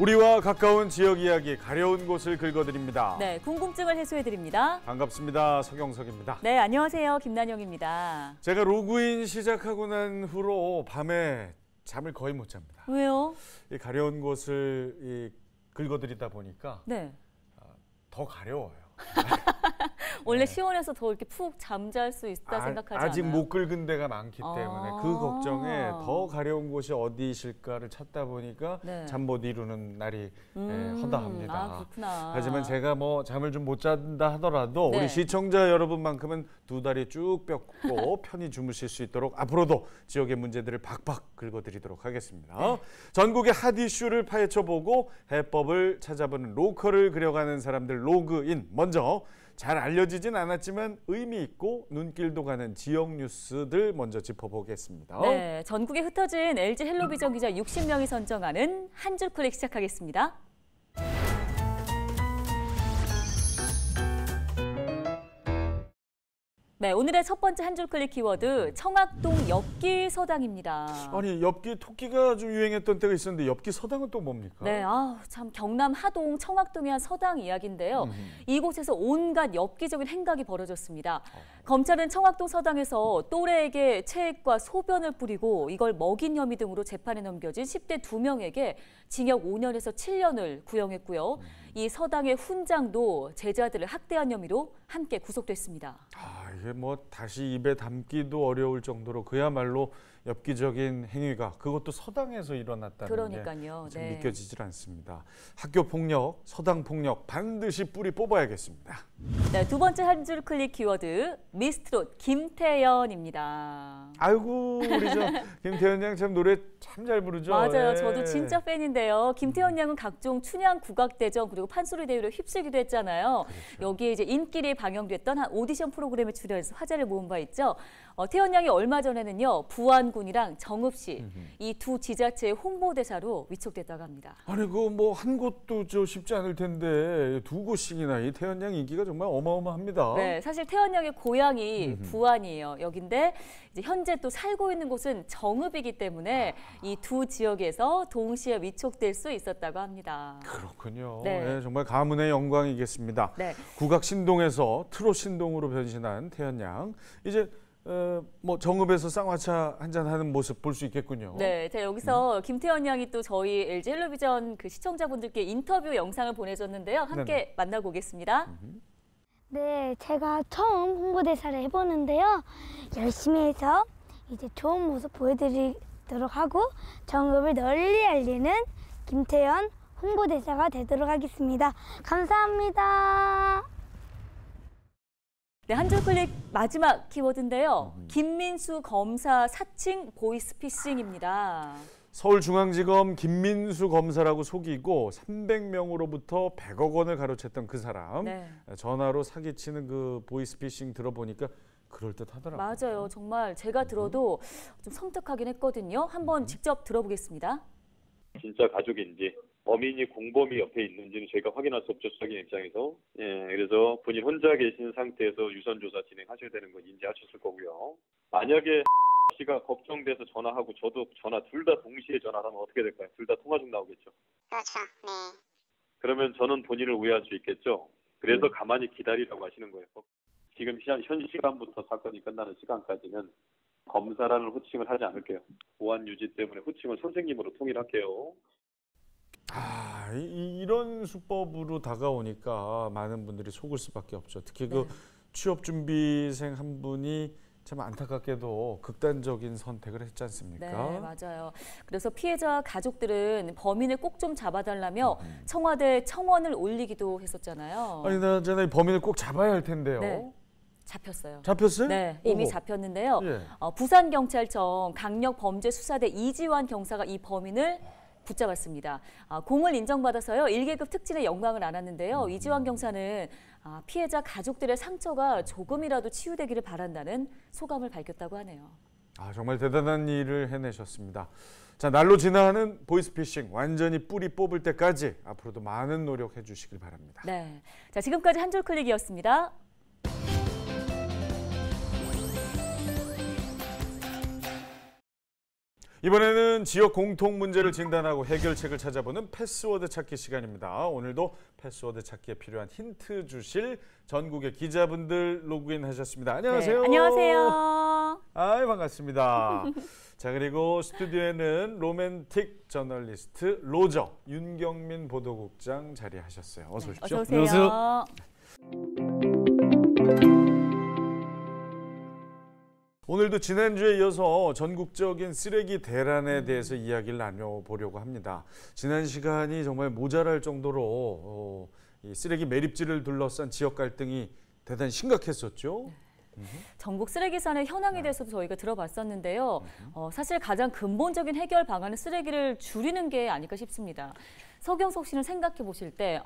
우리와 가까운 지역 이야기, 가려운 곳을 긁어드립니다. 네, 궁금증을 해소해드립니다. 반갑습니다. 서경석입니다. 네, 안녕하세요. 김난영입니다. 제가 로그인 시작하고 난 후로 밤에 잠을 거의 못 잡니다. 왜요? 이 가려운 곳을 긁어드리다 보니까 네. 더 가려워요. 원래 시원해서 더 이렇게 푹 잠잘 수 있다 생각하지 않아요? 아직 못 긁은 데가 많기 때문에 그 걱정에 더 가려운 곳이 어디 있을까를 찾다 보니까 네. 잠 못 이루는 날이 허다합니다. 아, 그렇구나. 하지만 제가 뭐 잠을 좀 못 잔다 하더라도 네. 우리 시청자 여러분만큼은 두 다리 쭉 펴고 편히 주무실 수 있도록 앞으로도 지역의 문제들을 박박 긁어드리도록 하겠습니다. 네. 전국의 핫 이슈를 파헤쳐보고 해법을 찾아보는 로컬을 그려가는 사람들 로그인. 먼저 잘 알려지진 않았지만 의미 있고 눈길도 가는 지역 뉴스들 먼저 짚어보겠습니다. 네, 전국에 흩어진 LG 헬로비전 기자 60명이 선정하는 한 줄 클릭 시작하겠습니다. 네, 오늘의 첫 번째 한 줄 클릭 키워드 청학동 엽기 서당입니다. 아니 엽기 토끼가 좀 유행했던 때가 있었는데 엽기 서당은 또 뭡니까? 네, 참 경남 하동 청학동의 한 서당 이야기인데요. 이곳에서 온갖 엽기적인 행각이 벌어졌습니다. 검찰은 청학동 서당에서 또래에게 체액과 소변을 뿌리고 이걸 먹인 혐의 등으로 재판에 넘겨진 10대 2명에게 징역 5년에서 7년을 구형했고요. 이 서당의 훈장도 제자들을 학대한 혐의로 함께 구속됐습니다. 이게 뭐 다시 입에 담기도 어려울 정도로 그야말로 엽기적인 행위가 그것도 서당에서 일어났다는 그러니까요. 게 참 네. 믿겨지질 않습니다. 학교 폭력, 서당 폭력 반드시 뿌리 뽑아야겠습니다. 네, 두 번째 한 줄 클릭 키워드 미스트롯 김태연입니다. 아이고 우리 저 김태연 양 참 노래 참 잘 부르죠. 맞아요. 네. 저도 진짜 팬인데요. 김태연 양은 각종 춘향 국악대전 그리고 판소리 대회로 휩쓸기도 했잖아요. 그렇죠. 여기에 이제 인기리에 방영됐던 한 오디션 프로그램에 출연해서 화제를 모은 바 있죠. 태연 양이 얼마 전에는요. 부안군이랑 정읍시 이 두 지자체의 홍보대사로 위촉됐다고 합니다. 아니 그 뭐 한 곳도 저 쉽지 않을 텐데 두 곳씩이나 이 태연 양 인기가 정말 어마어마합니다. 네, 사실 태연 양의 고향이 부안이에요. 여긴데 이제 현재 또 살고 있는 곳은 정읍이기 때문에 이 두 지역에서 동시에 위촉될 수 있었다고 합니다. 그렇군요. 네. 네, 정말 가문의 영광이겠습니다. 네. 국악 신동에서 트롯 신동으로 변신한 태연 양. 이제 뭐 정읍에서 쌍화차 한잔 하는 모습 볼 수 있겠군요. 네, 자 여기서 김태연 양이 또 저희 LG 헬로비전 그 시청자분들께 인터뷰 영상을 보내줬는데요. 함께 네네. 만나보겠습니다. 네, 제가 처음 홍보대사를 해보는데요. 열심히 해서 이제 좋은 모습 보여드리도록 하고 정읍을 널리 알리는 김태연 홍보대사가 되도록 하겠습니다. 감사합니다. 네, 한 줄 클릭 마지막 키워드인데요. 김민수 검사 사칭 보이스피싱입니다. 서울중앙지검 김민수 검사라고 속이고 300명으로부터 100억 원을 가로챘던 그 사람. 네. 전화로 사기치는 그 보이스피싱 들어보니까 그럴듯하더라고요. 맞아요. 정말 제가 들어도 좀 섬뜩하긴 했거든요. 한번 직접 들어보겠습니다. 진짜 가족인지 범인이 공범이 옆에 있는지는 저희가 확인할 수 없죠. 수사기 입장에서. 그래서 본인 혼자 계신 상태에서 유선 조사 진행하셔야 되는 건 인지하셨을 거고요. 만약에 씨가 걱정돼서 전화하고 저도 전화 둘 다 동시에 전화하면 어떻게 될까요? 둘 다 통화 중 나오겠죠. 그렇죠. 네. 그러면 저는 본인을 오해할 수 있겠죠. 그래서 가만히 기다리라고 하시는 거예요. 지금 현 시간부터 사건이 끝나는 시간까지는 검사라는 호칭을 하지 않을게요. 보안 유지 때문에 호칭을 선생님으로 통일할게요. 이런 수법으로 다가오니까 많은 분들이 속을 수밖에 없죠. 특히 그 네. 취업준비생 한 분이 참 안타깝게도 극단적인 선택을 했지 않습니까? 네, 맞아요. 그래서 피해자 가족들은 범인을 꼭 좀 잡아달라며 청와대 청원을 올리기도 했었잖아요. 아니 나잖아요. 범인을 꼭 잡아야 할 텐데요. 네. 잡혔어요. 잡혔어요? 네, 이미 오호. 잡혔는데요. 예. 부산경찰청 강력범죄수사대 이지환 경사가 이 범인을 붙잡았습니다. 공을 인정받아서요. 1계급 특진에 영광을 안았는데요. 이지환 경사는 피해자 가족들의 상처가 조금이라도 치유되기를 바란다는 소감을 밝혔다고 하네요. 정말 대단한 일을 해내셨습니다. 자, 날로 지나가는 보이스피싱 완전히 뿌리 뽑을 때까지 앞으로도 많은 노력해 주시길 바랍니다. 네, 자 지금까지 한 줄 클릭이었습니다. 이번에는 지역 공통 문제를 진단하고 해결책을 찾아보는 패스워드 찾기 시간입니다. 오늘도 패스워드 찾기에 필요한 힌트 주실 전국의 기자분들 로그인 하셨습니다. 안녕하세요. 네, 안녕하세요. 아이, 반갑습니다. 자, 그리고 스튜디오에는 로맨틱 저널리스트 로저 윤경민 보도국장 자리하셨어요. 어서 오십시오. 어서 오세요. 오늘도 지난주에 이어서 전국적인 쓰레기 대란에 대해서 이야기를 나눠보려고 합니다. 지난 시간이 정말 모자랄 정도로 이 쓰레기 매립지를 둘러싼 지역 갈등이 대단히 심각했었죠. 전국 쓰레기산의 현황에 대해서도 저희가 들어봤었는데요. 사실 가장 근본적인 해결 방안은 쓰레기를 줄이는 게 아닐까 싶습니다. 서경석 씨는 생각해 보실 때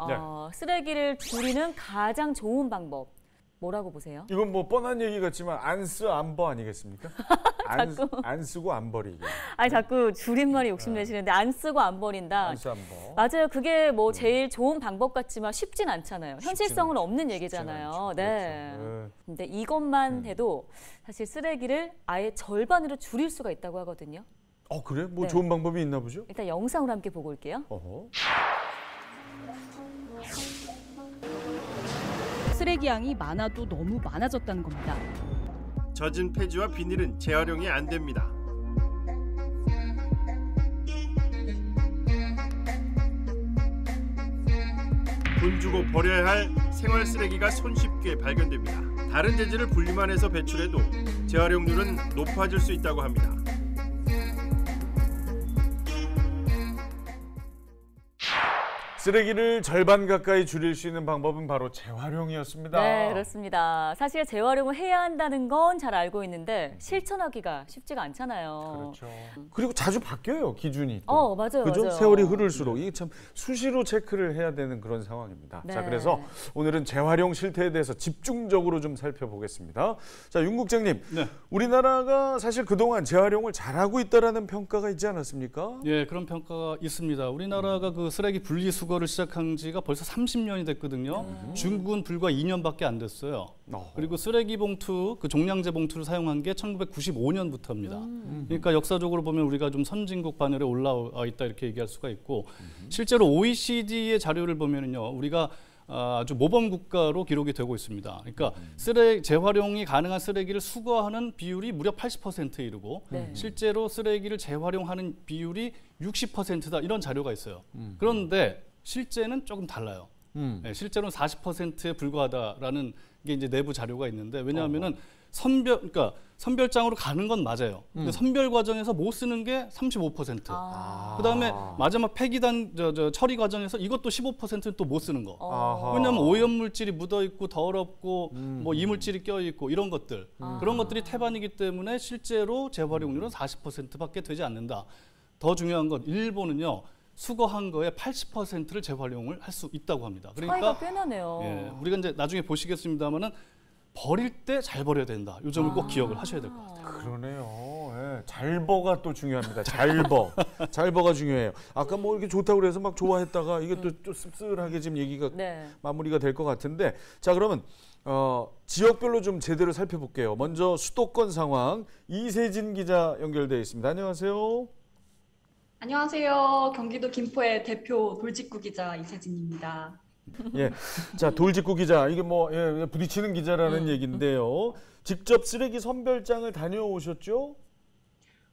쓰레기를 줄이는 가장 좋은 방법 뭐라고 보세요? 이건 뭐 뻔한 얘기 같지만 안 쓰 안 버 아니겠습니까? 안 쓰고 안 버리기. 아니 자꾸 줄임말이 욕심내시는데 안 쓰고 안 버린다. 안 쓰 안 버. 맞아요. 그게 뭐 제일 좋은 방법 같지만 쉽진 않잖아요. 현실성은 없는 얘기잖아요. 네. 그렇죠. 근데 이것만 해도 사실 쓰레기를 아예 절반으로 줄일 수가 있다고 하거든요. 그래? 뭐 네. 좋은 방법이 있나 보죠? 일단 영상으로 함께 보고 올게요. 어허. 쓰레기 양이 많아도 너무 많아졌다는 겁니다. 젖은 폐지와 비닐은 재활용이 안 됩니다. 돈 주고 버려야 할 생활 쓰레기가 손쉽게 발견됩니다. 다른 재질을 분리만 해서 배출해도 재활용률은 높아질 수 있다고 합니다. 쓰레기를 절반 가까이 줄일 수 있는 방법은 바로 재활용이었습니다. 네, 그렇습니다. 사실 재활용을 해야 한다는 건 잘 알고 있는데 실천하기가 쉽지가 않잖아요. 그렇죠. 그리고 자주 바뀌어요, 기준이. 또. 맞아요, 그죠? 맞아요. 세월이 흐를수록 이게 참 수시로 체크를 해야 되는 그런 상황입니다. 네. 자, 그래서 오늘은 재활용 실태에 대해서 집중적으로 좀 살펴보겠습니다. 자, 윤 국장님, 네. 우리나라가 사실 그동안 재활용을 잘하고 있다라는 평가가 있지 않았습니까? 예, 그런 평가가 있습니다. 우리나라가 그 쓰레기 분리수거를 시작한 지가 벌써 30년이 됐거든요. 중국은 불과 2년밖에 안 됐어요. 그리고 쓰레기 봉투, 그 종량제 봉투를 사용한 게 1995년부터입니다. 그러니까 역사적으로 보면 우리가 좀 선진국 반열에 올라와 있다 이렇게 얘기할 수가 있고, 실제로 OECD의 자료를 보면은요, 우리가 아주 모범 국가로 기록이 되고 있습니다. 그러니까 재활용이 가능한 쓰레기를 수거하는 비율이 무려 80%에 이르고 실제로 쓰레기를 재활용하는 비율이 60%다 이런 자료가 있어요. 그런데 실제는 조금 달라요. 네, 실제로는 40%에 불과하다라는 게 이제 내부 자료가 있는데, 왜냐하면은 그러니까 선별장으로 가는 건 맞아요. 근데 선별 과정에서 못 쓰는 게 35%. 그다음에 마지막 폐기단 처리 과정에서 이것도 15%는 또 못 쓰는 거. 왜냐하면 오염 물질이 묻어 있고 더럽고 뭐 이물질이 껴 있고 이런 것들. 그런 것들이 태반이기 때문에 실제로 재활용률은 40%밖에 되지 않는다. 더 중요한 건 일본은요, 수거한 거에 80%를 재활용을 할 수 있다고 합니다. 차이가 꽤 나네요. 예, 우리가 이제 나중에 보시겠습니다만은 버릴 때 잘 버려야 된다. 이 점을 꼭 기억을 하셔야 될 것 같아요. 그러네요. 예, 잘버가 또 중요합니다. 잘버. 잘버가 중요해요. 아까 뭐 이렇게 좋다고 그래서 막 좋아했다가 이게 또 씁쓸하게 지금 얘기가 마무리가 될 것 같은데, 자, 그러면 지역별로 좀 제대로 살펴볼게요. 먼저 수도권 상황 이세진 기자 연결되어 있습니다. 안녕하세요. 안녕하세요. 경기도 김포의 대표 돌직구 기자 이세진입니다. 예, 자, 돌직구 기자, 이게 뭐 부딪히는 기자라는 얘기인데요. 직접 쓰레기 선별장을 다녀오셨죠?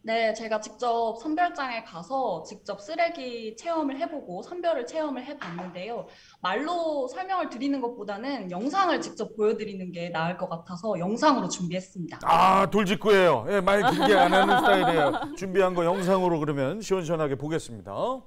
네, 제가 직접 선별장에 가서 직접 쓰레기 체험을 해보고 선별을 체험을 해봤는데요. 말로 설명을 드리는 것보다는 영상을 직접 보여드리는 게 나을 것 같아서 영상으로 준비했습니다. 아, 돌직구예요. 예, 말 길게 안 하는 스타일이에요. 준비한 거 영상으로 그러면 시원시원하게 보겠습니다.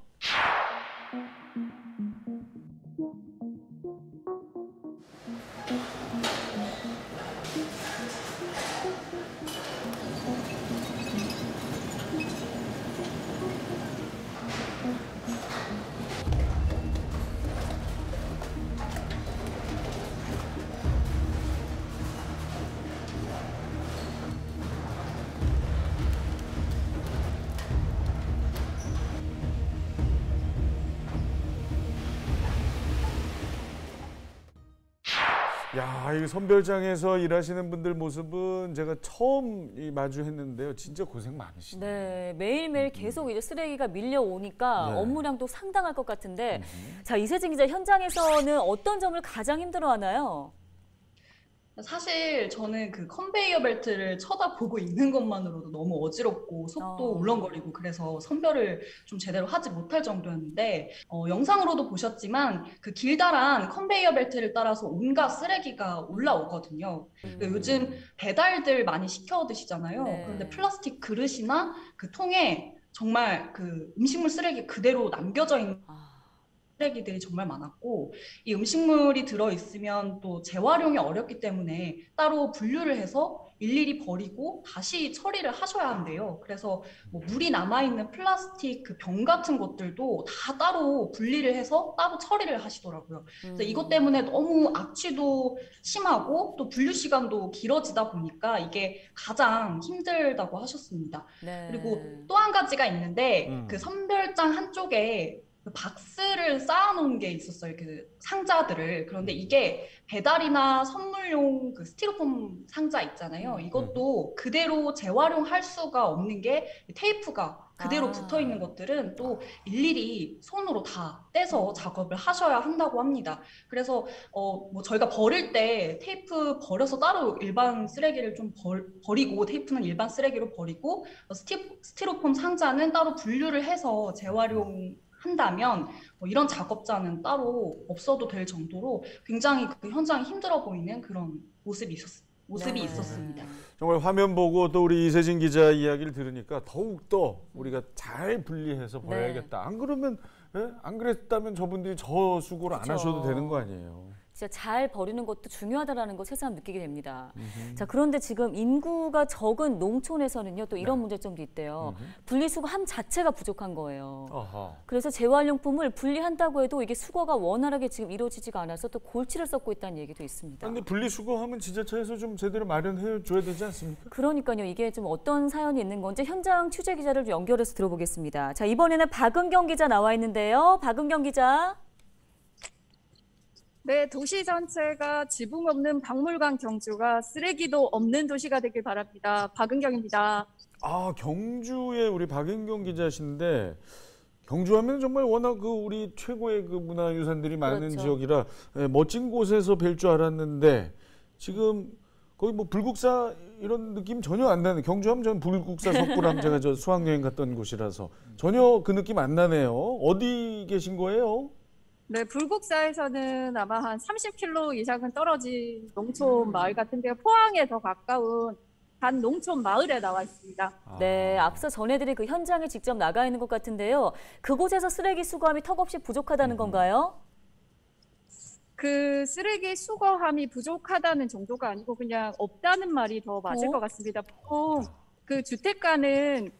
야, 이 선별장에서 일하시는 분들 모습은 제가 처음 마주했는데요. 진짜 고생 많으시네요. 네, 매일매일 계속 이제 쓰레기가 밀려오니까 네. 업무량도 상당할 것 같은데, 자, 이세진 기자, 현장에서는 어떤 점을 가장 힘들어하나요? 사실 저는 그 컨베이어 벨트를 쳐다보고 있는 것만으로도 너무 어지럽고 속도 울렁거리고 그래서 선별을 좀 제대로 하지 못할 정도였는데 영상으로도 보셨지만 그 길다란 컨베이어 벨트를 따라서 온갖 쓰레기가 올라오거든요. 요즘 배달들 많이 시켜 드시잖아요. 네. 그런데 플라스틱 그릇이나 그 통에 정말 그 음식물 쓰레기 그대로 남겨져 있는 쓰레기들이 정말 많았고 이 음식물이 들어있으면 또 재활용이 어렵기 때문에 따로 분류를 해서 일일이 버리고 다시 처리를 하셔야 한대요. 그래서 뭐 물이 남아있는 플라스틱 그 병 같은 것들도 다 따로 분리를 해서 따로 처리를 하시더라고요. 그래서 이것 때문에 너무 악취도 심하고 또 분류 시간도 길어지다 보니까 이게 가장 힘들다고 하셨습니다. 네. 그리고 또 한 가지가 있는데 그 선별장 한쪽에 그 박스를 쌓아놓은 게 있었어요. 그 상자들을. 그런데 이게 배달이나 선물용 그 스티로폼 상자 있잖아요. 이것도 그대로 재활용할 수가 없는 게 테이프가 그대로 붙어 있는 것들은 또 일일이 손으로 다 떼서 작업을 하셔야 한다고 합니다. 그래서 뭐 저희가 버릴 때 테이프 버려서 따로 일반 쓰레기를 좀 버리고 테이프는 일반 쓰레기로 버리고 스티로폼 상자는 따로 분류를 해서 재활용 한다면 이런 작업자는 따로 없어도 될 정도로 굉장히 그 현장이 힘들어 보이는 그런 모습이 있었습니다. 정말 화면 보고 또 우리 이세진 기자 이야기를 들으니까 더욱더 우리가 잘 분리해서 버려야겠다. 안 그러면 안 그랬다면 저분들이 저 수고를 안 하셔도 되는 거 아니에요. 진짜 잘 버리는 것도 중요하다는 거 새삼 느끼게 됩니다. 자, 그런데 지금 인구가 적은 농촌에서는요, 또 이런 문제점도 있대요. 분리수거함 자체가 부족한 거예요. 그래서 재활용품을 분리한다고 해도 이게 수거가 원활하게 지금 이루어지지가 않아서 또 골치를 썩고 있다는 얘기도 있습니다. 근데 분리수거함은 지자체에서 좀 제대로 마련해 줘야 되지 않습니까? 그러니까요. 이게 좀 어떤 사연이 있는 건지 현장 취재 기자를 좀 연결해서 들어보겠습니다. 자, 이번에는 박은경 기자 나와 있는데요. 박은경 기자. 네, 도시 전체가 지붕 없는 박물관 경주가 쓰레기도 없는 도시가 되길 바랍니다. 박은경입니다. 아, 경주에 우리 박은경 기자신데 경주하면 정말 워낙 그 우리 최고의 그 문화유산들이 많은 지역이라 멋진 곳에서 뵐 줄 알았는데 지금 거기 뭐 불국사 이런 느낌 전혀 안 나는. 경주하면 저는 불국사 석굴암 제가 저 수학여행 갔던 곳이라서 전혀 그 느낌 안 나네요. 어디 계신 거예요? 네, 불국사에서는 아마 한 30km 이상은 떨어진 농촌 마을 같은데요. 포항에 더 가까운 한 농촌 마을에 나와 있습니다. 네, 앞서 전해드린 그 현장에 직접 나가 있는 것 같은데요. 그곳에서 쓰레기 수거함이 턱없이 부족하다는 건가요? 그 쓰레기 수거함이 부족하다는 정도가 아니고 그냥 없다는 말이 더 맞을 것 같습니다. 보통 그 주택가는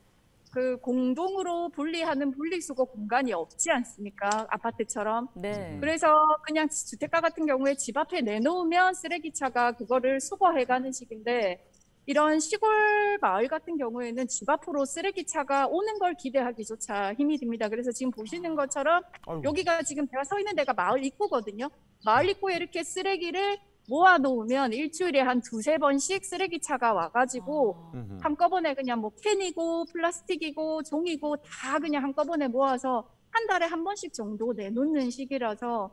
그 공동으로 분리하는 분리수거 공간이 없지 않습니까? 아파트처럼. 네. 그래서 그냥 주택가 같은 경우에 집 앞에 내놓으면 쓰레기차가 그거를 수거해가는 식인데 이런 시골 마을 같은 경우에는 집 앞으로 쓰레기차가 오는 걸 기대하기조차 힘이 듭니다. 그래서 지금 보시는 것처럼 여기가 지금 제가 서 있는 데가 마을 입구거든요. 마을 입구에 이렇게 쓰레기를 모아놓으면 일주일에 한 2-3번씩 쓰레기차가 와가지고 한꺼번에 그냥 뭐 캔이고 플라스틱이고 종이고 다 그냥 한꺼번에 모아서 한 달에 한 번씩 정도 내놓는 시기라서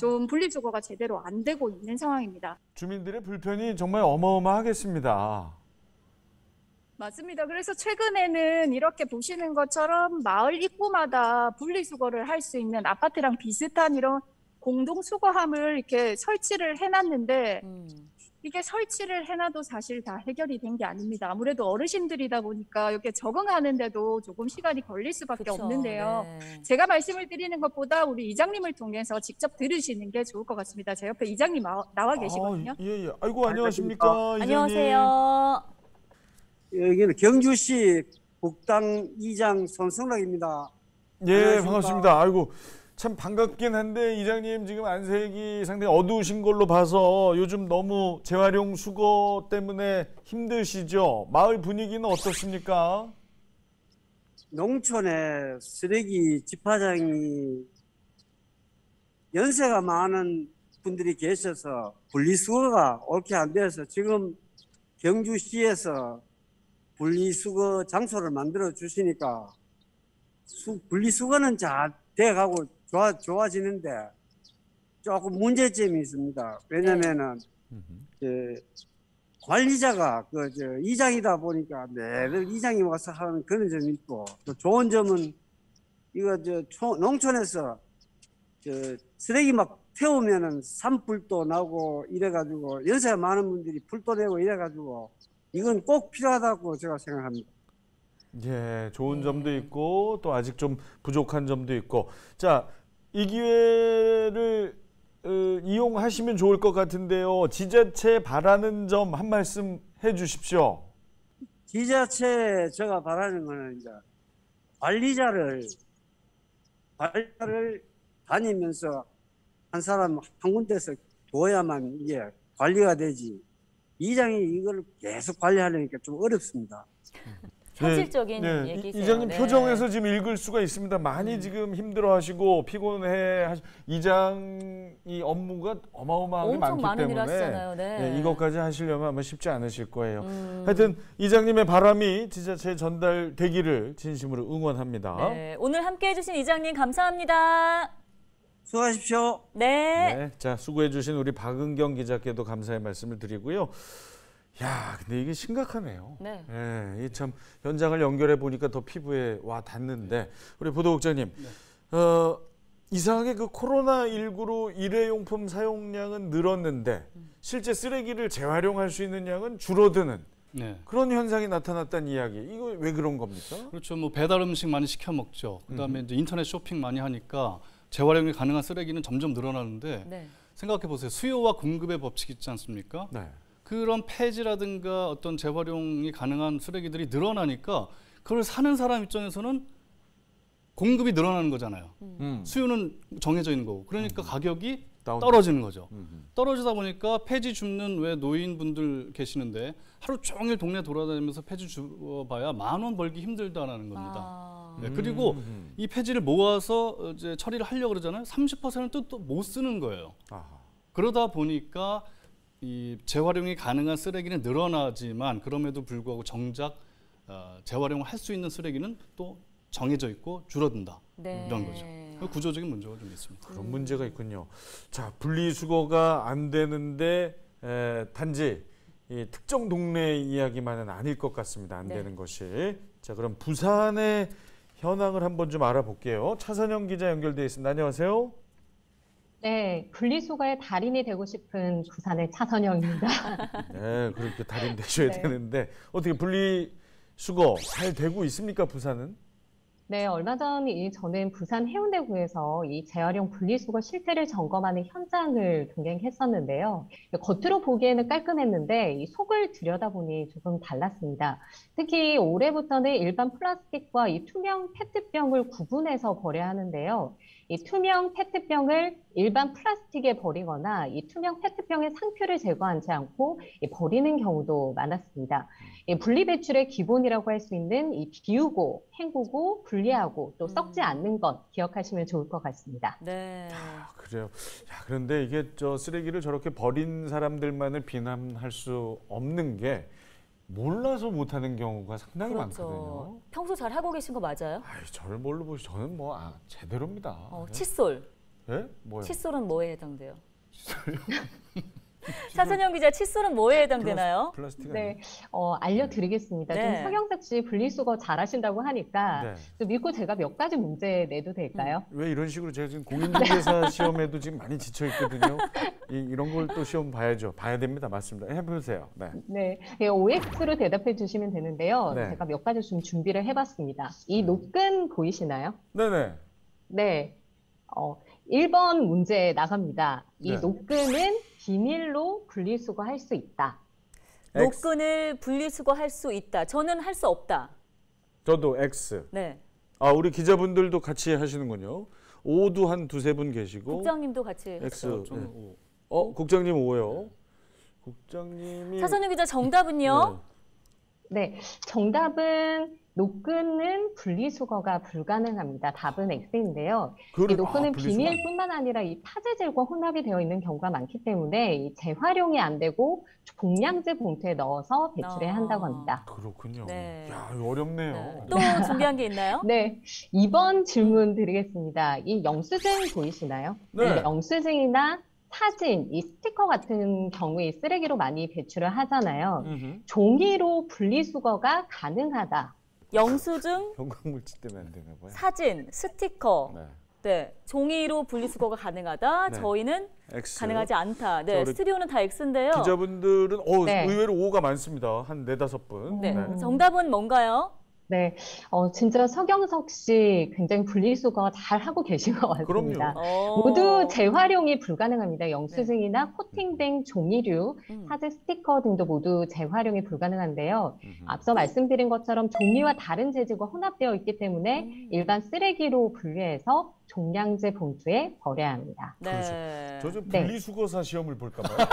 좀 분리수거가 제대로 안 되고 있는 상황입니다. 주민들의 불편이 정말 어마어마하겠습니다. 맞습니다. 그래서 최근에는 이렇게 보시는 것처럼 마을 입구마다 분리수거를 할 수 있는 아파트랑 비슷한 이런 공동수거함을 이렇게 설치를 해놨는데 이게 설치를 해놔도 사실 다 해결이 된 게 아닙니다. 아무래도 어르신들이다 보니까 이렇게 적응하는데도 조금 시간이 걸릴 수밖에 없는데요. 네. 제가 말씀을 드리는 것보다 우리 이장님을 통해서 직접 들으시는 게 좋을 것 같습니다. 제 옆에 이장님 나와 계시거든요. 예. 아이고, 안녕하십니까. 안녕하세요. 여기는 경주시 북당 이장 손성락입니다. 예, 반갑습니다. 아이고, 참 반갑긴 한데 이장님 지금 안색이 상당히 어두우신 걸로 봐서 요즘 너무 재활용 수거 때문에 힘드시죠? 마을 분위기는 어떻습니까? 농촌에 쓰레기 집화장이 연세가 많은 분들이 계셔서 분리수거가 옳게 안 돼서 지금 경주시에서 분리수거 장소를 만들어 주시니까 분리수거는 잘 돼가고 좋아지는데 조금 문제점이 있습니다. 왜냐면은 관리자가 이장이다 보니까 매일 이장이 와서 하는 그런 점이 있고, 또 좋은 점은 이거 농촌에서 쓰레기 막 태우면은 산불도 나고 이래가지고 연세가 많은 분들이 불도 내고 이래가지고 이건 꼭 필요하다고 제가 생각합니다. 예, 좋은 점도 있고 또 아직 좀 부족한 점도 있고. 자, 이 기회를 이용하시면 좋을 것 같은데요. 지자체 바라는 점 한 말씀 해주십시오. 지자체 제가 바라는 거는 이제 관리자를 다니면서 한 사람 한 군데서 둬야만 이게 관리가 되지. 이장이 이걸 계속 관리하려니까 좀 어렵습니다. 현실적인 얘기세요. 이장님 네. 표정에서 지금 읽을 수가 있습니다. 많이 지금 힘들어하시고 피곤해. 이장이 업무가 어마어마하게 많기 많은 일 때문에 하시잖아요. 네. 이것까지 하시려면 아마 쉽지 않으실 거예요. 하여튼 이장님의 바람이 지자체에 전달되기를 진심으로 응원합니다. 네. 오늘 함께해 주신 이장님 감사합니다. 수고하십시오. 네. 자, 수고해 주신 우리 박은경 기자께도 감사의 말씀을 드리고요. 야, 근데 이게 심각하네요. 네. 이 참 현장을 연결해 보니까 더 피부에 와 닿는데, 우리 보도국장님, 이상하게 그 코로나19로 일회용품 사용량은 늘었는데 실제 쓰레기를 재활용할 수 있는 양은 줄어드는 그런 현상이 나타났다는 이야기. 이거 왜 그런 겁니까? 그렇죠. 뭐 배달 음식 많이 시켜 먹죠. 그다음에 이제 인터넷 쇼핑 많이 하니까 재활용이 가능한 쓰레기는 점점 늘어나는데 생각해 보세요. 수요와 공급의 법칙 있지 않습니까? 그런 폐지라든가 어떤 재활용이 가능한 쓰레기들이 늘어나니까 그걸 사는 사람 입장에서는 공급이 늘어나는 거잖아요. 수요는 정해져 있는 거고. 그러니까 가격이 떨어지는 거죠. 떨어지다 보니까 폐지 줍는 왜 노인분들 계시는데 하루 종일 동네 돌아다니면서 폐지 주어봐야 10,000원 벌기 힘들다라는 겁니다. 그리고 이 폐지를 모아서 이제 처리를 하려고 그러잖아요. 30%는 또 못 쓰는 거예요. 그러다 보니까 이 재활용이 가능한 쓰레기는 늘어나지만 그럼에도 불구하고 정작 재활용을 할 수 있는 쓰레기는 또 정해져 있고 줄어든다. 이런 거죠. 구조적인 문제가 좀 있습니다. 그런 문제가 있군요. 자, 분리수거가 안 되는데 단지 이 특정 동네 이야기만은 아닐 것 같습니다. 안 되는 것이. 자, 그럼 부산의 현황을 한번 좀 알아볼게요. 차선영 기자 연결돼 있습니다. 안녕하세요. 네, 분리수거의 달인이 되고 싶은 부산의 차선영입니다. 네, 그렇게 달인 되셔야 되는데 어떻게 분리수거 잘 되고 있습니까, 부산은? 네, 얼마 전 저는 부산 해운대구에서 이 재활용 분리수거 실태를 점검하는 현장을 동행했었는데요. 겉으로 보기에는 깔끔했는데 이 속을 들여다보니 조금 달랐습니다. 특히 올해부터는 일반 플라스틱과 이 투명 페트병을 구분해서 버려야 하는데요. 이 투명 페트병을 일반 플라스틱에 버리거나 이 투명 페트병의 상표를 제거하지 않고 버리는 경우도 많았습니다. 분리 배출의 기본이라고 할 수 있는 이 비우고, 헹구고, 분리하고 또 썩지 않는 것 기억하시면 좋을 것 같습니다. 네. 그래요. 야, 그런데 이게 쓰레기를 저렇게 버린 사람들만을 비난할 수 없는 게 몰라서 못하는 경우가 상당히 많거든요. 평소 잘 하고 계신 거 맞아요? 저를 뭘로 보시? 저는 제대로입니다. 칫솔. 예? 뭐요? 칫솔은 뭐에 해당돼요? 칫솔요? 차선영 기자, 칫솔은 뭐에 해당되나요? 플라스틱 네, 알려드리겠습니다. 좀 서경석 씨 분리수거 잘하신다고 하니까 좀 믿고 제가 몇 가지 문제 내도 될까요? 왜 이런 식으로 제가 지금 공인중개사 시험에도 지금 많이 지쳐 있거든요. 이런 걸 또 시험 봐야죠. 봐야 됩니다. 맞습니다. 해보세요. 네, OX로 대답해 주시면 되는데요. 제가 몇 가지 좀 준비를 해봤습니다. 이 노끈 보이시나요? 네네. 네. 1번 문제 나갑니다. 이 노끈은 비닐로 분리수거할 수 있다. 노끈을 분리수거할 수 있다. 저는 할 수 없다. 저도 X. 네. 우리 기자분들도 같이 하시는군요. O도 한 두세 분 계시고. 국장님도 같이 X. 했어요. 국장님 O요. 국장님이. 차선영 기자, 정답은요? 네, 정답은 노끈은 분리수거가 불가능합니다. 답은 X인데요. 이 노끈은 비닐뿐만 아니라 이 타재질과 혼합이 되어 있는 경우가 많기 때문에 이 재활용이 안 되고 종량제 봉투에 넣어서 배출해야 한다고 합니다. 그렇군요. 네. 야, 이거 어렵네요. 네. 또 준비한 게 있나요? 네, 이번 질문 드리겠습니다. 이 영수증 보이시나요? 네. 이 영수증이나 사진, 이 스티커 같은 경우에 쓰레기로 많이 배출을 하잖아요. 종이로 분리수거가 가능하다. 영수증, 형광물질 때문에 안 되나 봐요. 사진, 스티커. 네. 네, 종이로 분리수거가 가능하다. 네. 저희는 X. 가능하지 않다. 네, 우리 스튜디오는 다 X인데요. 기자분들은 네. 의외로 O가 많습니다. 한 4-5분. 네, 정답은 뭔가요? 네, 진짜 서경석 씨 굉장히 분리수거 잘 하고 계신 것 같습니다. 모두 재활용이 불가능합니다. 영수증이나 코팅된 종이류, 사진 스티커 등도 모두 재활용이 불가능한데요. 앞서 말씀드린 것처럼 종이와 다른 재질과 혼합되어 있기 때문에 일반 쓰레기로 분류해서 종량제 봉투에 버려야 합니다. 네. 저 분리수거사 시험을 볼까 봐요.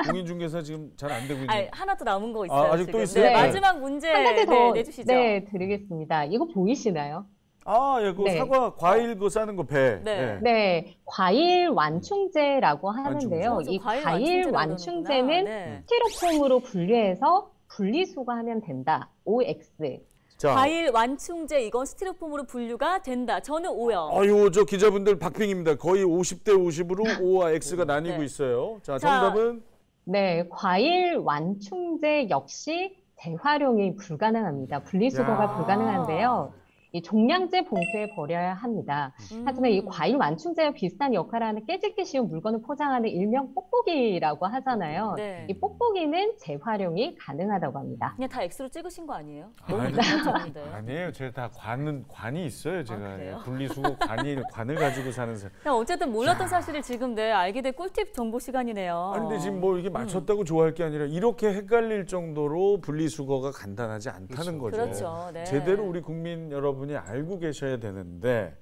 공인중개사 지금 잘 안 되고 있는. 하나 더 남은 거 있어요. 아직 지금. 또 있어요? 네, 네. 마지막 문제 한 가지 더 내주시죠. 네, 드리겠습니다. 이거 보이시나요? 예, 그 네. 사과, 과일 그 싸는 거 배. 네. 네, 과일 완충제라고 하는데요. 완충제. 이 과일 과일 완충제라고 완충제는 그러는구나. 네. 스티로폼으로 분류해서 분리수거하면 된다. OX. 자, 과일 완충제 이건 스티로폼으로 분류가 된다. 저는 O요. 아유, 저 기자분들 박빙입니다. 거의 50대 50으로 O와 X가 나뉘고 네. 있어요. 자, 정답은 네, 과일 완충제 역시 재활용이 불가능합니다. 분리수거가 불가능한데요. 이 종량제 봉투에 버려야 합니다. 하지만 이 과일 완충제와 비슷한 역할을 하는 깨지기 쉬운 물건을 포장하는 일명 뽁뽁이라고 하잖아요. 네. 이 뽁뽁이는 재활용이 가능하다고 합니다. 그냥 다 X로 찍으신 거 아니에요? 아니에요. 제가 다 관이 있어요. 제가 그래요? 분리수거 관을 가지고 사는 사람. 어쨌든 몰랐던 사실을 지금 알게 된 꿀팁 정보 시간이네요. 아니, 근데 지금 뭐 이게 맞췄다고 좋아할 게 아니라 이렇게 헷갈릴 정도로 분리수거가 간단하지 않다는 거죠. 그렇죠. 네. 제대로 우리 국민 여러분이 알고 계셔야 되는데,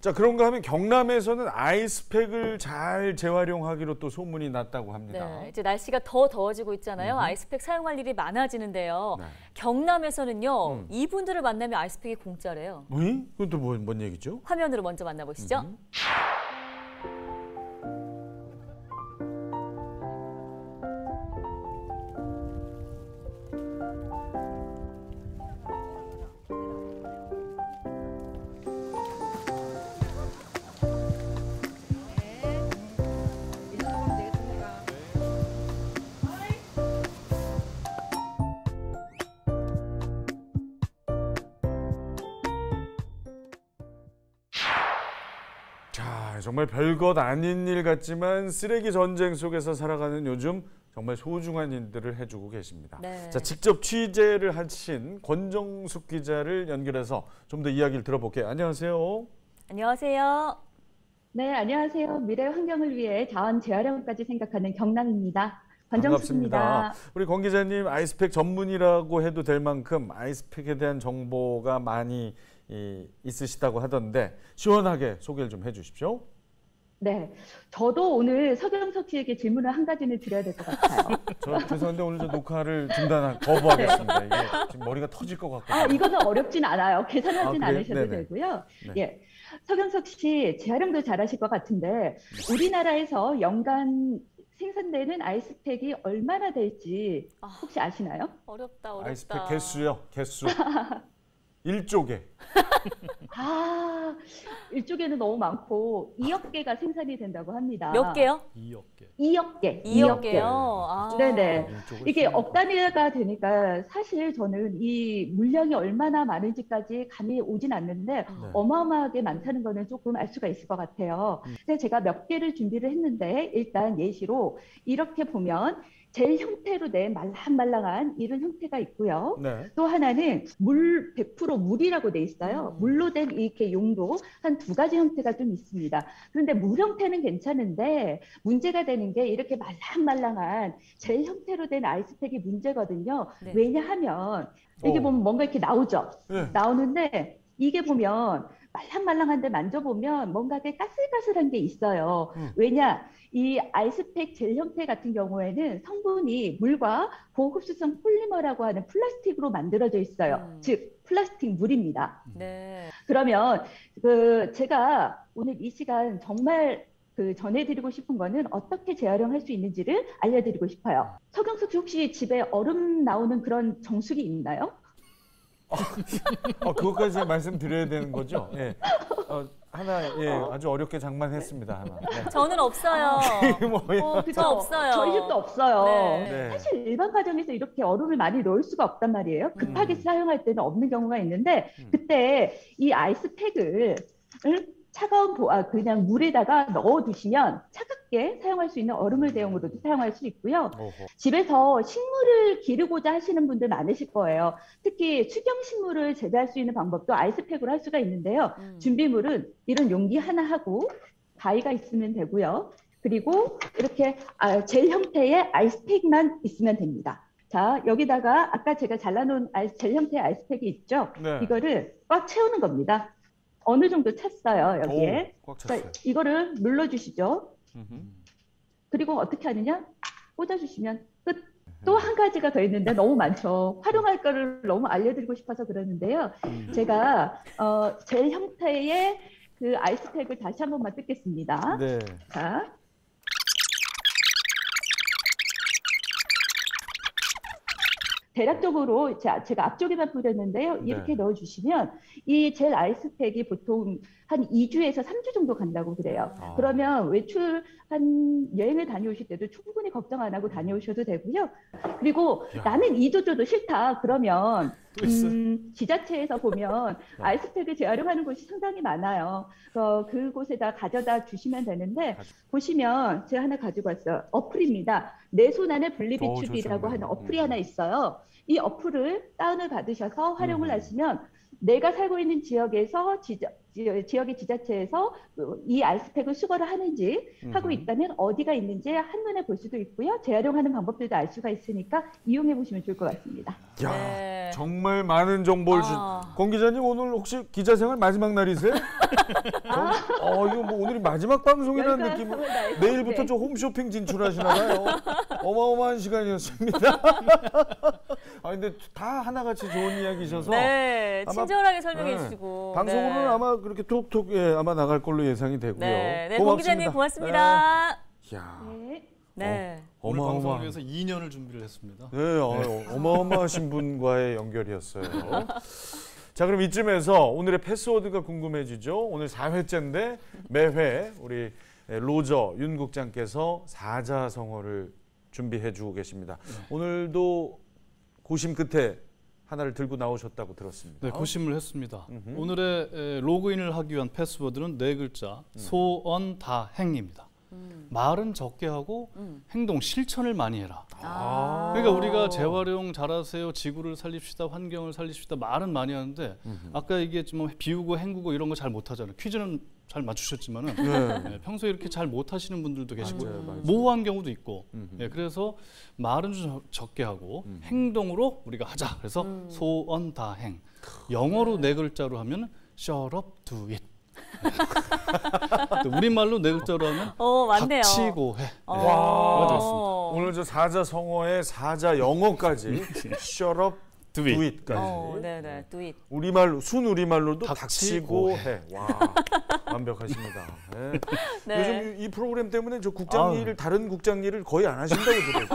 자, 그런가 하면 경남에서는 아이스팩을 잘 재활용하기로 또 소문이 났다고 합니다. 네, 이제 날씨가 더 더워지고 있잖아요. 아이스팩 사용할 일이 많아지는데요. 네. 경남에서는요, 이분들을 만나면 아이스팩이 공짜래요. 그건 또 뭔 얘기죠? 화면으로 먼저 만나보시죠. 자, 정말 별것 아닌 일 같지만 쓰레기 전쟁 속에서 살아가는 요즘 정말 소중한 일들을 해주고 계십니다. 네. 자, 직접 취재를 하신 권정숙 기자를 연결해서 좀 더 이야기를 들어볼게요. 안녕하세요. 안녕하세요. 네, 안녕하세요. 미래 환경을 위해 자원 재활용까지 생각하는 경남입니다. 권정숙입니다. 반갑습니다. 우리 권 기자님 아이스팩 전문이라고 해도 될 만큼 아이스팩에 대한 정보가 많이 있으시다고 하던데 시원하게 소개를 좀 해주십시오. 네, 저도 오늘 서경석 씨에게 질문을 한 가지는 드려야 될 것 같아요. 저 죄송한데 오늘 저 녹화를 거부하겠습니다. 이게 지금 머리가 터질 것 같거든요. 이거는 어렵진 않아요. 계산하진 그래요? 않으셔도 네네. 되고요. 네. 예, 서경석 씨 재활용도 잘하실 것 같은데 우리나라에서 연간 생산되는 아이스팩이 얼마나 될지 혹시 아시나요? 어렵다. 아이스팩 개수요? 개수. 1조개. 일쪽에는 너무 많고 2억 개가 생산이 된다고 합니다. 몇 개요? 2억 개. 2억 개. 2억 개요? 네네. 이게 억 단위가 되니까 사실 저는 이 물량이 얼마나 많은지까지 감이 오진 않는데 어마어마하게 많다는 거는 조금 알 수가 있을 것 같아요. 그래서 제가 몇 개를 준비를 했는데 일단 예시로 이렇게 보면 젤 형태로 된 말랑말랑한 이런 형태가 있고요. 네. 또 하나는 물 100% 물이라고 돼 있어요. 물로 된 이렇게 용도 한 2가지 형태가 좀 있습니다. 그런데 물 형태는 괜찮은데 문제가 되는 게 이렇게 말랑말랑한 젤 형태로 된 아이스팩이 문제거든요. 왜냐하면 이게 보면 뭔가 이렇게 나오죠. 나오는데 이게 보면 말랑말랑한데 만져보면 뭔가 까슬까슬한 게 있어요. 왜냐? 이 아이스팩 젤 형태 같은 경우에는 성분이 물과 고흡수성 폴리머라고 하는 플라스틱으로 만들어져 있어요. 즉 플라스틱 물입니다. 네. 그러면 제가 오늘 이 시간 정말 전해드리고 싶은 거는 어떻게 재활용할 수 있는지를 알려드리고 싶어요. 서경석 씨 혹시 집에 얼음 나오는 그런 정수기 있나요? 그것까지 제가 말씀드려야 되는 거죠? 예. 하나 아주 어렵게 장만했습니다. 하나. 네. 저는 없어요. 그죠? 없어요. 저희 집도 없어요. 네. 사실 일반 가정에서 이렇게 얼음을 많이 넣을 수가 없단 말이에요. 급하게 사용할 때는 없는 경우가 있는데 그때 이 아이스팩을 차가운 그냥 물에다가 넣어두시면 차갑게 사용할 수 있는 얼음물 대용으로도 사용할 수 있고요. 집에서 식물을 기르고자 하시는 분들 많으실 거예요. 특히 축영식물을 재배할 수 있는 방법도 아이스팩으로 할 수가 있는데요. 준비물은 이런 용기 하나 하고 가위가 있으면 되고요. 그리고 이렇게 젤 형태의 아이스팩만 있으면 됩니다. 자, 여기다가 아까 제가 잘라놓은 젤 형태의 아이스팩이 있죠? 네. 이거를 꽉 채우는 겁니다. 어느 정도 찼어요, 여기에. 꽉 찼어요. 자, 이거를 눌러주시죠. 그리고 어떻게 하느냐? 꽂아주시면 끝. 또 한 가지가 더 있는데 너무 많죠. 활용할 거를 너무 알려드리고 싶어서 그러는데요. 제가 젤 형태의 그 아이스팩을 다시 한 번만 뜯겠습니다. 네. 자. 대략적으로 제가 앞쪽에만 뿌렸는데요. 이렇게 넣어주시면 이 젤 아이스팩이 보통 한 2주에서 3주 정도 간다고 그래요. 그러면 외출 여행을 다녀오실 때도 충분히 걱정 안 하고 다녀오셔도 되고요. 그리고 나는 2주 줘도 싫다. 그러면 지자체에서 보면 아이스팩을 재활용하는 곳이 상당히 많아요. 그곳에다 가져다 주시면 되는데 보시면 제가 하나 가지고 왔어요. 어플입니다. 내 손 안에 분리배출기라고 하는 어플이 하나 있어요. 이 어플을 다운을 받으셔서 활용을 하시면 내가 살고 있는 지역에서 지역의 지자체에서 이 아이스팩을 수거를 하는지 하고 있다면 어디가 있는지 한눈에 볼 수도 있고요. 재활용하는 방법들도 알 수가 있으니까 이용해 보시면 좋을 것 같습니다. 야, 정말 많은 정보를 권 기자님 오늘 혹시 기자 생활 마지막 날이세요? 이거 뭐 오늘이 마지막 방송이라는 느낌으로 내일부터 저 홈쇼핑 진출하시나요? 어마어마한 시간이었습니다. 근데 다 하나같이 좋은 이야기셔서 네, 친절하게 설명해 주시고 방송으로는 아마 그렇게 톡톡 아마 나갈 걸로 예상이 되고요. 네, 권 기자님 고맙습니다. 네. 오늘 방송을 위해서 2년을 준비를 했습니다. 네, 어마어마하신 분과의 연결이었어요. 자, 그럼 이쯤에서 오늘의 패스워드가 궁금해지죠. 오늘 4회째인데 매회 우리 로저 윤 국장께서 사자성어를 준비해주고 계십니다. 오늘도 고심 끝에 하나를 들고 나오셨다고 들었습니다. 네, 고심을 했습니다. 오늘의 로그인을 하기 위한 패스워드는 4글자 소언다행입니다. 말은 적게 하고 행동 실천을 많이 해라. 그러니까 우리가 재활용 잘하세요, 지구를 살립시다, 환경을 살립시다 말은 많이 하는데 아까 이게 좀 비우고 헹구고 이런 거 잘 못하잖아요. 퀴즈는 잘 맞추셨지만은 네, 평소에 이렇게 잘 못하시는 분들도 계시고 모호한 경우도 있고 그래서 말은 좀 적게 하고 행동으로 우리가 하자. 그래서 소언다행. 영어로 4글자로 하면 shut up, do it. 우리말로 4글자로 하면 맞네요. 닥치고 해. 와, 오늘 저 사자성어의 사자 영어까지 shut up, do it까지. 네네, do it. 우리말로 순우리말로도 닥치고 해. 와, 완벽하십니다. 네. 요즘 이 프로그램 때문에 저 국장 일을 다른 국장 일을 거의 안 하신다고 들어요.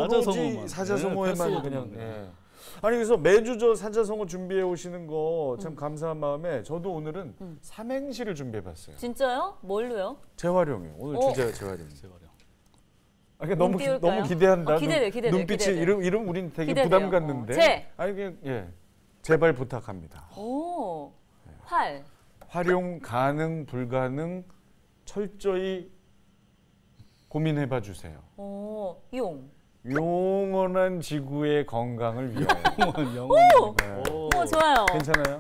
오로지 사자성어에만 그냥. 아니 그래서 매주 저 사자성어 준비해 오시는 거 참 감사한 마음에 저도 오늘은 삼행시를 준비해봤어요. 진짜요? 뭘로요? 재활용이요. 오늘 주제가 재활용. 너무 기대한다. 기대돼요. 눈빛이 이름 우린 되게 부담 갖는데. 아니 그냥 제발 부탁합니다. 활용 가능 불가능 철저히 고민해봐 주세요. 영원한 지구의 건강을 위하여. 좋아요. 괜찮아요?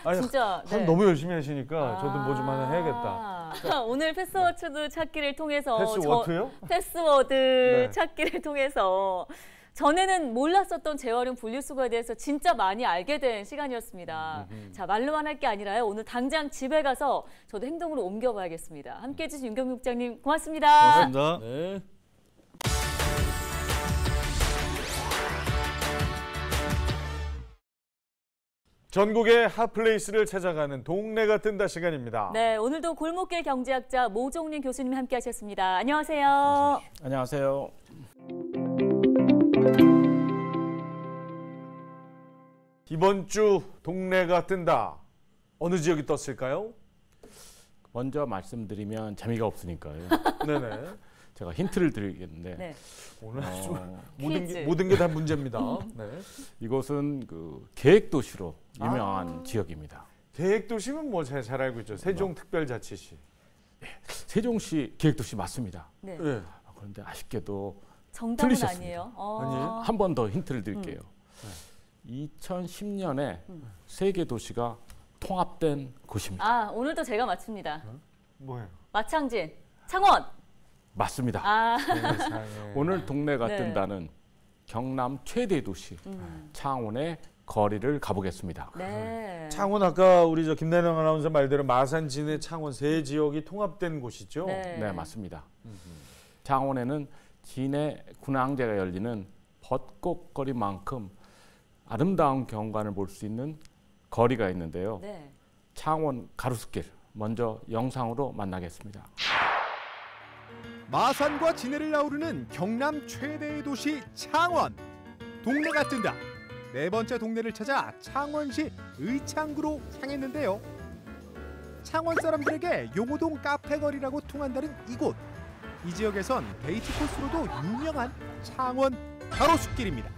아니, 진짜. 너무 열심히 하시니까 저도 뭐 좀 하나 해야겠다. 오늘 패스워드 찾기를 통해서 패스워드요? 패스워드 찾기를 통해서 전에는 몰랐었던 재활용 분리수거에 대해서 진짜 많이 알게 된 시간이었습니다. 자, 말로만 할 게 아니라요. 오늘 당장 집에 가서 저도 행동으로 옮겨봐야겠습니다. 함께해 주신 윤경민 국장님 고맙습니다. 고맙습니다. 네. 전국의 핫플레이스를 찾아가는 동네가 뜬다 시간입니다. 네, 오늘도 골목길 경제학자 모종린 교수님 함께하셨습니다. 안녕하세요. 안녕하세요. 이번 주 동네가 뜬다. 어느 지역이 떴을까요? 먼저 말씀드리면 재미가 없으니까요. 네네. 제가 힌트를 드리겠는데 네. 오늘 퀴즈. 모든 게 다 문제입니다. 네. 이것은 그 계획도시로 유명한 지역입니다. 계획도시면 뭐 잘 알고 있죠. 세종특별자치시. 세종시 계획도시 맞습니다. 네. 네. 그런데 아쉽게도 정답은 틀리셨습니다. 아니에요. 아니에요? 한 번 더 힌트를 드릴게요. 2010년에 세계 도시가 통합된 곳입니다. 아, 오늘도 제가 맞춥니다. 뭐예요? 마창진, 창원. 맞습니다. 아. 오늘 동네가 네. 뜬다는 경남 최대 도시 창원의 거리를 가보겠습니다. 네. 창원 아까 우리 저 김나영 아나운서 말대로 마산, 진해, 창원 세 지역이 통합된 곳이죠. 네, 맞습니다. 창원에는 진해 군항제가 열리는 벚꽃거리만큼 아름다운 경관을 볼 수 있는 거리가 있는데요. 네. 창원 가로수길 먼저 영상으로 만나겠습니다. 마산과 진해를 아우르는 경남 최대의 도시 창원. 동네가 뜬다. 네 번째 동네를 찾아 창원시 의창구로 향했는데요. 창원 사람들에게 용호동 카페거리라고 통한다는 이곳. 이 지역에선 데이트 코스로도 유명한 창원 가로수길입니다.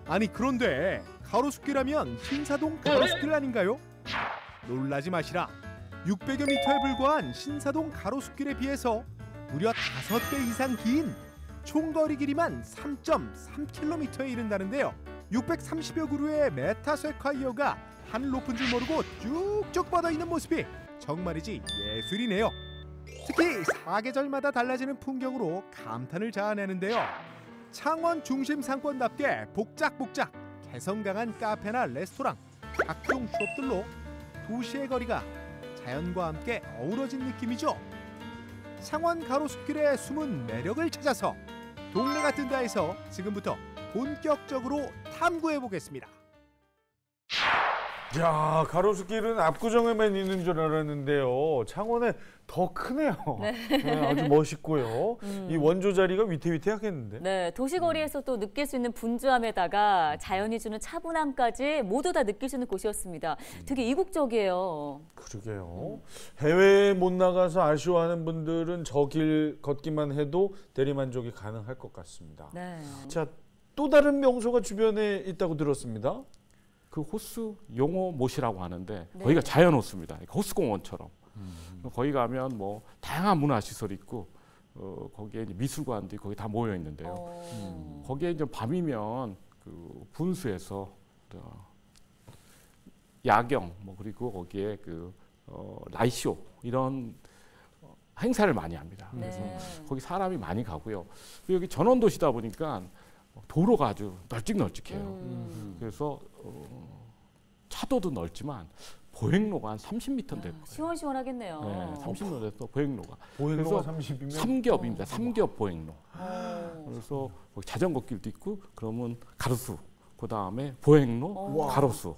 아니 그런데 가로수길하면 신사동 가로수길 아닌가요? 놀라지 마시라. 600여 미터에 불과한 신사동 가로수길에 비해서 무려 5배 이상 긴 총거리 길이만 3.3km에 이른다는데요. 630여 그루의 메타세콰이어가 하늘 높은 줄 모르고 쭉쭉 뻗어있는 모습이 정말이지 예술이네요. 특히 사계절마다 달라지는 풍경으로 감탄을 자아내는데요. 창원 중심 상권답게 복작복작 개성 강한 카페나 레스토랑, 각종 숍들로 도시의 거리가 자연과 함께 어우러진 느낌이죠. 창원 가로수길의 숨은 매력을 찾아서 동네가 뜬다에서 지금부터 본격적으로 탐구해 보겠습니다. 야, 가로수길은 압구정에만 있는 줄 알았는데요. 창원에 더 크네요. 네. 네, 아주 멋있고요. 이 원조 자리가 위태위태하겠는데. 네, 도시거리에서 또 느낄 수 있는 분주함에다가 자연이 주는 차분함까지 모두 다 느낄 수 있는 곳이었습니다. 되게 이국적이에요. 그러게요. 해외에 못 나가서 아쉬워하는 분들은 저 길 걷기만 해도 대리만족이 가능할 것 같습니다. 네. 자, 또 다른 명소가 주변에 있다고 들었습니다. 그 호수 용호못이라고 하는데 네. 거기가 자연 호수입니다. 그러니까 호수공원처럼. 거기 가면 뭐 다양한 문화 시설이 있고 거기에 이제 미술관도 거기 다 모여 있는데요. 거기에 이제 밤이면 그 분수에서 야경 뭐 그리고 거기에 그 라이쇼 이런 행사를 많이 합니다. 그래서 거기 사람이 많이 가고요. 여기 전원도시다 보니까 도로가 아주 널찍널찍해요. 그래서 차도도 넓지만 보행로가 한 30m 될 거예요. 시원시원하겠네요. 네, 30m에서 보행로가. 보행로가 그래서 30이면? 삼겹입니다. 삼겹 보행로. 그래서 거기 자전거 길도 있고 그러면 가로수, 그 다음에 보행로, 가로수.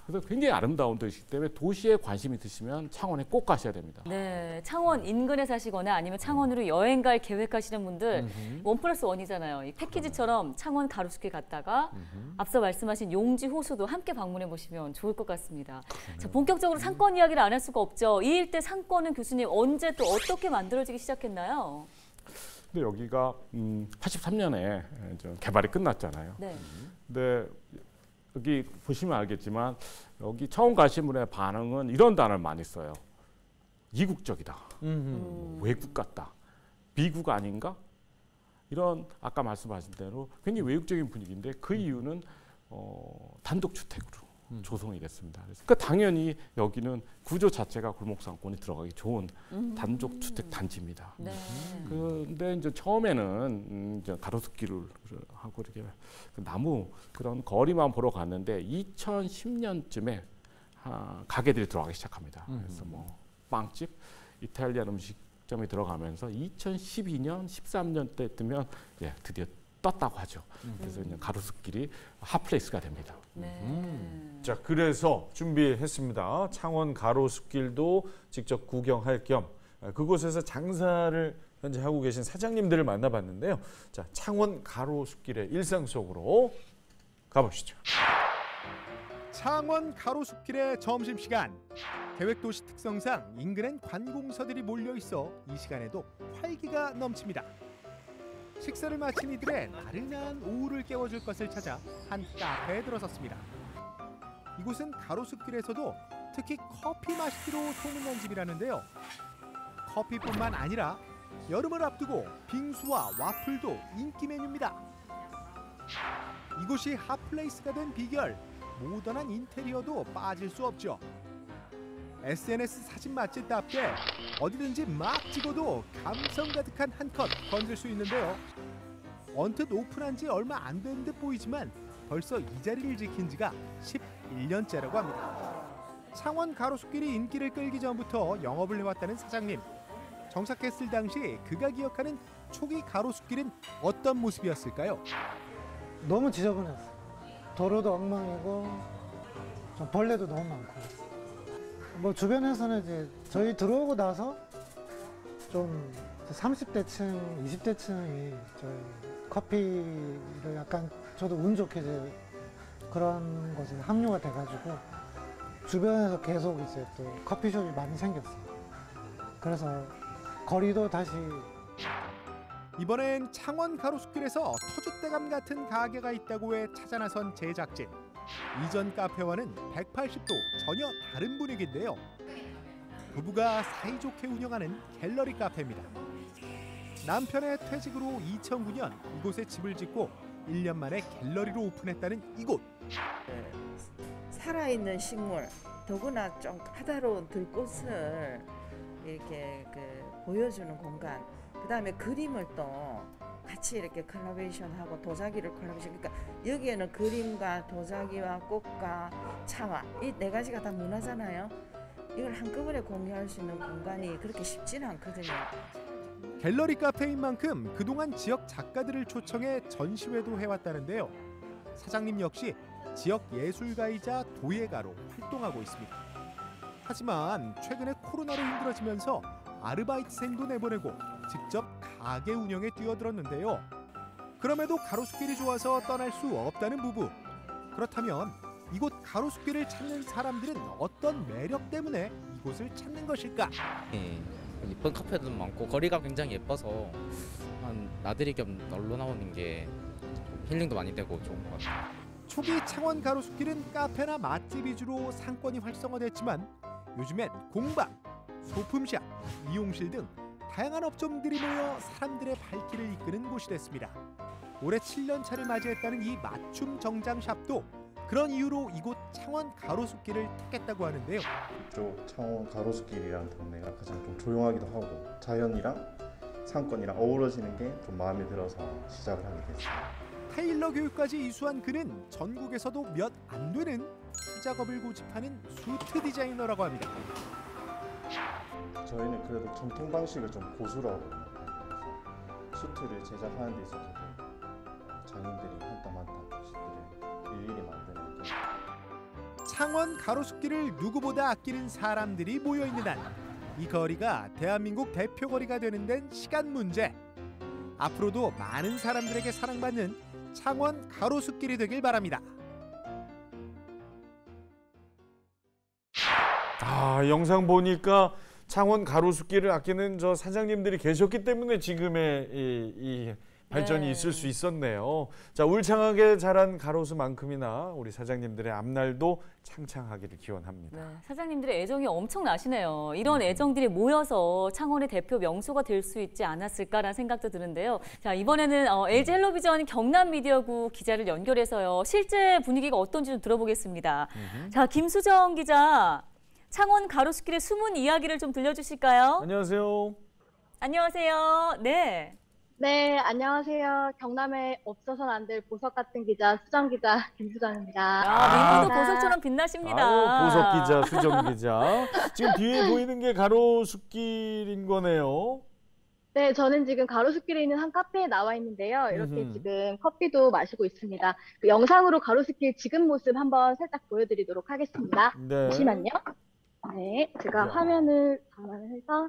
그래서 굉장히 아름다운 도시이기 때문에 도시에 관심이 있으시면 창원에 꼭 가셔야 됩니다. 네, 창원 인근에 사시거나 아니면 창원으로 여행 갈 계획하시는 분들 1+1이잖아요. 이 패키지처럼 창원 가로수길 갔다가 앞서 말씀하신 용지 호수도 함께 방문해 보시면 좋을 것 같습니다. 자, 본격적으로 상권 이야기를 안 할 수가 없죠. 이 일대 상권은 교수님 언제 또 어떻게 만들어지기 시작했나요? 근데 여기가 83년에 개발이 끝났잖아요. 네. 근데 여기 보시면 알겠지만 여기 처음 가신 분의 반응은 이런 단어를 많이 써요. 이국적이다. 외국 같다. 미국 아닌가? 이런 아까 말씀하신 대로 굉장히 외국적인 분위기인데 그 이유는 단독주택으로 조성이 됐습니다. 그러니까 당연히 여기는 구조 자체가 골목상권이 들어가기 좋은 단독 주택 단지입니다. 네. 근데 이제 처음에는 이제 가로수길을 하고 이렇게 나무 그런 거리만 보러 갔는데 2010년쯤에 가게들이 들어가기 시작합니다. 그래서 뭐 빵집, 이탈리안 음식점이 들어가면서 2012년, 13년 때 뜨면 드디어 떴다고 하죠. 그래서 이제 가로수길이 핫플레이스가 됩니다. 자, 그래서 준비했습니다. 창원 가로수길도 직접 구경할 겸 그곳에서 장사를 현재 하고 계신 사장님들을 만나봤는데요. 자, 창원 가로수길의 일상 속으로 가보시죠. 창원 가로수길의 점심시간. 계획도시 특성상 인근엔 관공서들이 몰려있어 이 시간에도 활기가 넘칩니다. 식사를 마친 이들의 나른한 오후를 깨워줄 것을 찾아 한 카페에 들어섰습니다. 이곳은 가로수길에서도 특히 커피 마시기로 소문난 집이라는데요. 커피뿐만 아니라 여름을 앞두고 빙수와 와플도 인기 메뉴입니다. 이곳이 핫플레이스가 된 비결, 모던한 인테리어도 빠질 수 없죠. SNS 사진 맛집답게 어디든지 막 찍어도 감성 가득한 한 컷 건질 수 있는데요. 언뜻 오픈한 지 얼마 안 된 듯 보이지만 벌써 이 자리를 지킨 지가 11년째라고 합니다. 창원 가로수길이 인기를 끌기 전부터 영업을 해왔다는 사장님. 정착했을 당시 그가 기억하는 초기 가로수길은 어떤 모습이었을까요? 너무 지저분했어요. 도로도 엉망이고 좀 벌레도 너무 많고. 뭐 주변에서는 이제 저희 들어오고 나서 좀 30대층, 20대층이 저희 커피를 약간 저도 운 좋게 이제 그런 것에 합류가 돼가지고 주변에서 계속 이제 또 커피숍이 많이 생겼어요. 그래서 거리도 다시. 이번엔 창원 가로수길에서 터줏대감 같은 가게가 있다고 해 찾아 나선 제작진. 이전 카페와는 180도 전혀 다른 분위기인데요. 부부가 사이좋게 운영하는 갤러리 카페입니다. 남편의 퇴직으로 2009년 이곳에 집을 짓고 1년 만에 갤러리로 오픈했다는 이곳. 살아있는 식물, 더구나 좀 까다로운 들꽃을 이렇게 보여주는 공간. 그다음에 그림을 또 같이 이렇게 컬러베이션하고 도자기를 컬러베이션. 그러니까 여기에는 그림과 도자기와 꽃과 차와 이 네 가지가 다 문화잖아요. 이걸 한꺼번에 공유할 수 있는 공간이 그렇게 쉽지는 않거든요. 갤러리 카페인 만큼 그동안 지역 작가들을 초청해 전시회도 해왔다는데요. 사장님 역시 지역 예술가이자 도예가로 활동하고 있습니다. 하지만 최근에 코로나로 힘들어지면서 아르바이트생도 내보내고 직접 가게 운영에 뛰어들었는데요. 그럼에도 가로수길이 좋아서 떠날 수 없다는 부부. 그렇다면 이곳 가로수길을 찾는 사람들은 어떤 매력 때문에 이곳을 찾는 것일까? 예쁜 카페도 많고 거리가 굉장히 예뻐서 나들이 겸 놀러 나오는 게 힐링도 많이 되고 좋은 것 같아요. 초기 창원 가로수길은 카페나 맛집 위주로 상권이 활성화됐지만 요즘엔 공방, 소품샵, 미용실 등 다양한 업종들이 모여 사람들의 발길을 이끄는 곳이 됐습니다. 올해 7년 차를 맞이했다는 이 맞춤 정장샵도 그런 이유로 이곳 창원 가로수길을 택했다고 하는데요. 이쪽 창원 가로수길이라는 동네가 가장 좀 조용하기도 하고 자연이랑 상권이랑 어우러지는 게 좀 마음에 들어서 시작을 하게 됐어요. 테일러 교육까지 이수한 그는 전국에서도 몇 안 되는 수작업을 고집하는 수트 디자이너라고 합니다. 저희는 그래도 전통 방식을 좀 고수로 하거든요. 수트를 제작하는 데 있어서도 장인들이 한 땀 한 땀씩들을 일일이 만드는 창원 가로수길을 누구보다 아끼는 사람들이 모여있는 한 이 거리가 대한민국 대표 거리가 되는 데는 시간 문제. 앞으로도 많은 사람들에게 사랑받는 창원 가로수길이 되길 바랍니다. 영상 보니까 창원 가로수길을 아끼는 저 사장님들이 계셨기 때문에 지금의 이 발전이 네. 있을 수 있었네요. 자, 울창하게 자란 가로수만큼이나 우리 사장님들의 앞날도 창창하기를 기원합니다. 네, 사장님들의 애정이 엄청나시네요. 이런 애정들이 모여서 창원의 대표 명소가 될 수 있지 않았을까라는 생각도 드는데요. 자, 이번에는 LG 헬로비전 경남미디어국 기자를 연결해서요. 실제 분위기가 어떤지 좀 들어보겠습니다. 자, 김수정 기자, 창원 가로수길의 숨은 이야기를 좀 들려주실까요? 안녕하세요. 안녕하세요. 네. 네, 안녕하세요. 경남에 없어서는 안 될 보석 같은 기자, 수정 기자 김수정입니다. 미모도 보석처럼 빛나십니다. 아유, 보석 기자, 수정 기자. 지금 뒤에 보이는 게 가로수길인 거네요. 네, 저는 지금 가로수길에 있는 한 카페에 나와 있는데요. 이렇게 지금 커피도 마시고 있습니다. 그 영상으로 가로수길 지금 모습 한번 살짝 보여드리도록 하겠습니다. 네. 잠시만요. 네, 제가 화면을 전환해서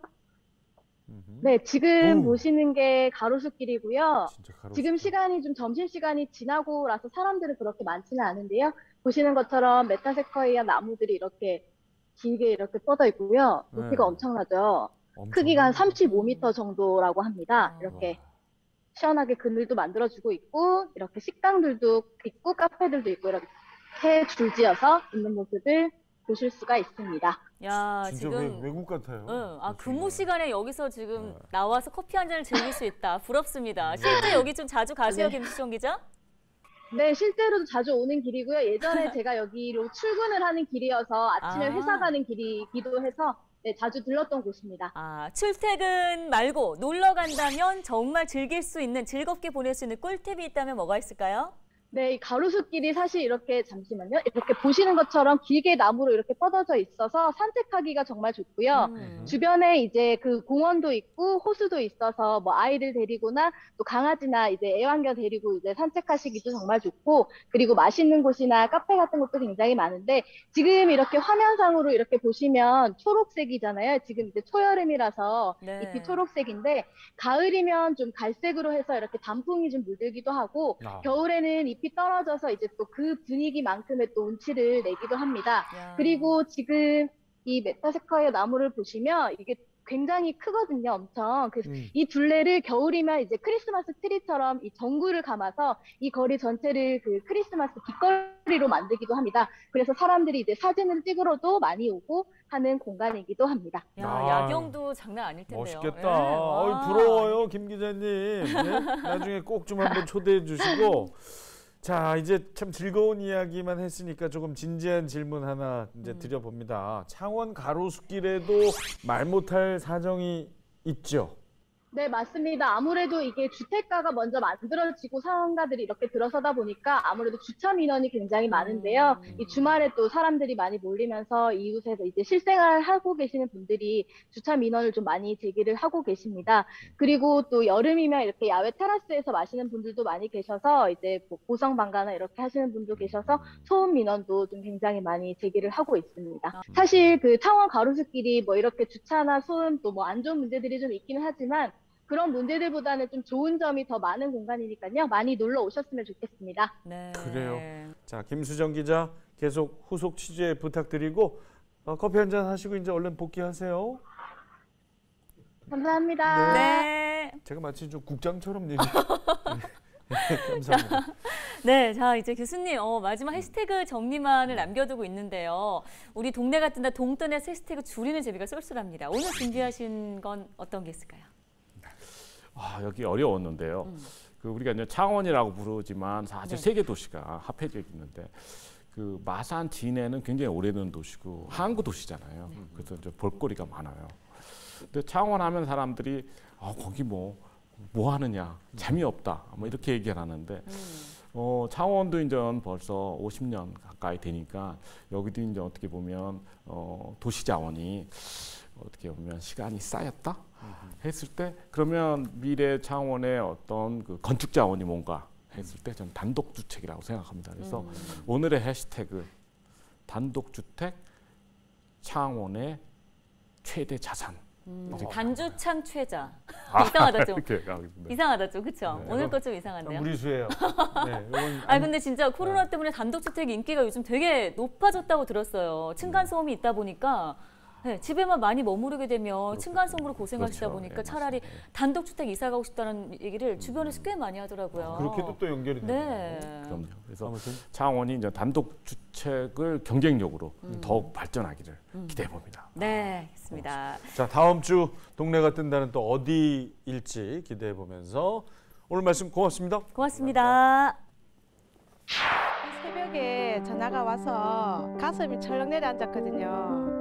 네, 지금 보시는 게 가로수길이고요. 지금 시간이 좀 점심시간이 지나고라서 사람들은 그렇게 많지는 않은데요. 보시는 것처럼 메타세쿼이아 나무들이 이렇게 길게 이렇게 뻗어 있고요. 높이가 엄청나죠. 크기가 한 35m 정도라고 합니다. 이렇게 시원하게 그늘도 만들어주고 있고 이렇게 식당들도 있고 카페들도 있고 이렇게 줄지어서 있는 모습을 보실 수가 있습니다. 야, 진짜 지금 외국 같아요. 응, 근무 시간에 여기서 지금 나와서 커피 한 잔을 즐길 수 있다. 부럽습니다. 실제 여기 좀 자주 가세요, 네. 김수정 기자? 네, 실제로도 자주 오는 길이고요. 예전에 제가 여기로 출근을 하는 길이어서 아침에 회사 가는 길이기도 해서 네, 자주 들렀던 곳입니다. 출퇴근 말고 놀러 간다면 정말 즐길 수 있는, 즐겁게 보낼 수 있는 꿀팁이 있다면 뭐가 있을까요? 네, 이 가로수길이 사실 이렇게 잠시만요. 이렇게 보시는 것처럼 길게 나무로 이렇게 뻗어져 있어서 산책하기가 정말 좋고요. 주변에 이제 그 공원도 있고 호수도 있어서 뭐 아이들 데리고나 또 강아지나 이제 애완견 데리고 이제 산책하시기도 정말 좋고 그리고 맛있는 곳이나 카페 같은 것도 굉장히 많은데 지금 이렇게 화면상으로 이렇게 보시면 초록색이잖아요. 지금 이제 초여름이라서 잎이 초록색인데 가을이면 좀 갈색으로 해서 이렇게 단풍이 좀 물들기도 하고 겨울에는 잎이 떨어져서 이제 또 그 분위기만큼의 또 운치를 내기도 합니다. 그리고 지금 이 메타세쿼이아 나무를 보시면 이게 굉장히 크거든요, 엄청. 그래서 이 둘레를 겨울이면 이제 크리스마스 트리처럼 이 전구를 감아서 이 거리 전체를 그 크리스마스 빛거리로 만들기도 합니다. 그래서 사람들이 이제 사진을 찍으러도 많이 오고 하는 공간이기도 합니다. 야경도 장난 아닐 텐데요. 멋있겠다. 부러워요, 김 기자님. 네? 나중에 꼭 좀 한번 초대해 주시고. 자, 이제 참 즐거운 이야기만 했으니까 조금 진지한 질문 하나 이제 드려봅니다. 창원 가로수길에도 말 못할 사정이 있죠? 네, 맞습니다. 아무래도 이게 주택가가 먼저 만들어지고 상가들이 이렇게 들어서다 보니까 아무래도 주차 민원이 굉장히 많은데요. 이 주말에 또 사람들이 많이 몰리면서 이웃에서 이제 실생활 하고 계시는 분들이 주차 민원을 좀 많이 제기를 하고 계십니다. 그리고 또 여름이면 이렇게 야외 테라스에서 마시는 분들도 많이 계셔서 이제 뭐 고성방가나 이렇게 하시는 분도 계셔서 소음 민원도 좀 굉장히 많이 제기를 하고 있습니다. 사실 그 창원 가로수길이 뭐 이렇게 주차나 소음 또 뭐 안 좋은 문제들이 좀 있기는 하지만 그런 문제들보다는 좀 좋은 점이 더 많은 공간이니까요. 많이 놀러 오셨으면 좋겠습니다. 네. 그래요. 자, 김수정 기자 계속 후속 취재 부탁드리고 커피 한잔 하시고 이제 얼른 복귀하세요. 감사합니다. 네. 제가 마치 좀 국장처럼 얘기. 감사합니다. 네, 자 이제 교수님 마지막 해시태그 정리만을 남겨두고 있는데요. 우리 동네 같은 데 동뜬에서 해시태그 줄이는 재미가 쏠쏠합니다. 오늘 준비하신 건 어떤 게 있을까요? 여기 어려웠는데요. 그 우리가 이제 창원이라고 부르지만 사실 세 개 도시가 합해져 있는데 그 마산 진해는 굉장히 오래된 도시고 항구 도시잖아요. 그래서 이제 볼거리가 많아요. 근데 창원하면 사람들이 거기 뭐 하느냐 재미없다 뭐 이렇게 얘기를 하는데 창원도 이제 벌써 50년 가까이 되니까 여기도 이제 어떻게 보면 도시 자원이 어떻게 보면 시간이 쌓였다 했을 때 그러면 미래 창원의 어떤 그 건축 자원이 뭔가 했을 때 저는 단독주택이라고 생각합니다. 그래서 오늘의 해시태그 단독주택 창원의 최대 자산. 단주창 최자. 이상하다 좀. 네. 이상하다 좀, 그렇죠? 네. 오늘 거 좀 이상한데요. 무리수예요. 네, 근데 진짜 코로나 때문에 단독주택 인기가 요즘 되게 높아졌다고 들었어요. 층간 소음이 있다 보니까 네, 집에만 많이 머무르게 되면 층간소음으로 고생하시다 그렇죠. 보니까 네, 차라리 단독주택 이사 가고 싶다는 얘기를 주변에서 꽤 많이 하더라고요. 그렇게도 또 연결이 되네요. 네. 그럼요. 그래서 창원이 이제 단독주택을 경쟁력으로 더욱 발전하기를 기대해 봅니다. 네, 알겠습니다. 자, 다음 주 동네가 뜬다는 또 어디일지 기대해 보면서 오늘 말씀 고맙습니다. 고맙습니다. 새벽에 전화가 와서 가슴이 철렁 내려앉았거든요.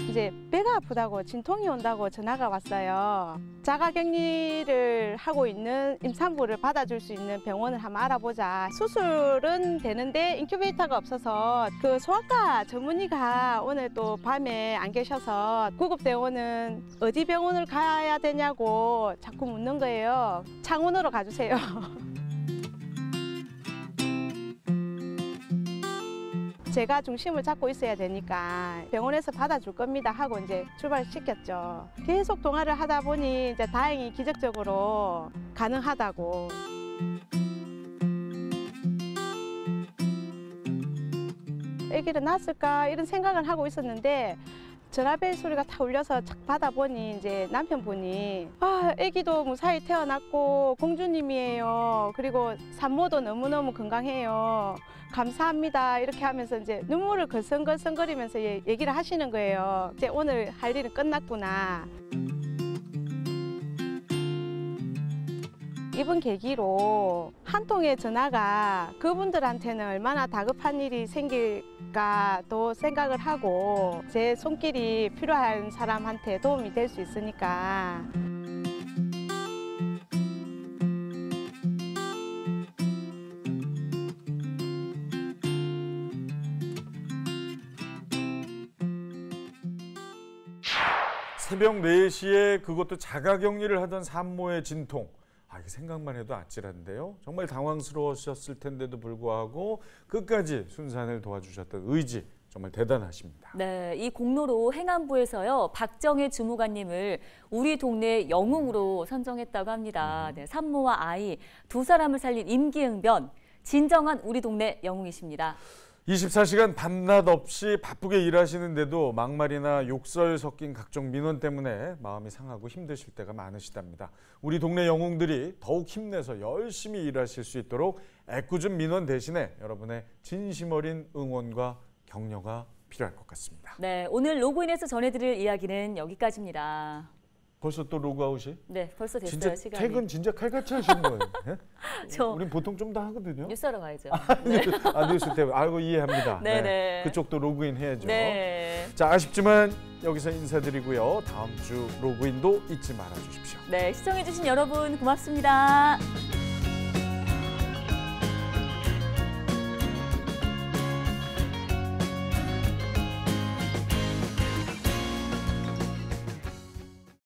이제 배가 아프다고 진통이 온다고 전화가 왔어요. 자가격리를 하고 있는 임산부를 받아줄 수 있는 병원을 한번 알아보자. 수술은 되는데 인큐베이터가 없어서 그 소아과 전문의가 오늘 또 밤에 안 계셔서 구급대원은 어디 병원을 가야 되냐고 자꾸 묻는 거예요. 창원으로 가주세요. 제가 중심을 잡고 있어야 되니까 병원에서 받아줄 겁니다 하고 이제 출발시켰죠. 계속 통화를 하다 보니 이제 다행히 기적적으로 가능하다고. 아기를 낳았을까 이런 생각을 하고 있었는데 전화벨 소리가 다 울려서 착 받아보니 이제 남편분이 아기도 무사히 태어났고 공주님이에요. 그리고 산모도 너무너무 건강해요. 감사합니다. 이렇게 하면서 이제 눈물을 걸성걸성거리면서 얘기를 하시는 거예요. 이제 오늘 할 일은 끝났구나. 이번 계기로 한 통의 전화가 그분들한테는 얼마나 다급한 일이 생길까 또 생각을 하고 제 손길이 필요한 사람한테 도움이 될 수 있으니까. 새벽 4시에 그것도 자가격리를 하던 산모의 진통. 이게 생각만 해도 아찔한데요. 정말 당황스러우셨을 텐데도 불구하고 끝까지 순산을 도와주셨던 의지 정말 대단하십니다. 네, 이 공로로 행안부에서요 박정혜 주무관님을 우리 동네 영웅으로 선정했다고 합니다. 네, 산모와 아이 두 사람을 살린 임기응변, 진정한 우리 동네 영웅이십니다. 24시간 밤낮 없이 바쁘게 일하시는데도 막말이나 욕설 섞인 각종 민원 때문에 마음이 상하고 힘드실 때가 많으시답니다. 우리 동네 영웅들이 더욱 힘내서 열심히 일하실 수 있도록 애꿎은 민원 대신에 여러분의 진심 어린 응원과 격려가 필요할 것 같습니다. 네, 오늘 로그인에서 전해드릴 이야기는 여기까지입니다. 벌써 또 로그아웃이? 네, 벌써 됐어요. 진짜 시간이. 퇴근 진짜 칼같이 하시는 거예요. 네? 우린 보통 좀 더 하거든요. 뉴스하러 가야죠. 네. 뉴스 때문에 알고 이해합니다. 네네. 네. 그쪽도 로그인 해야죠. 네. 자, 아쉽지만 여기서 인사드리고요. 다음 주 로그인도 잊지 말아주십시오. 네, 시청해주신 여러분 고맙습니다.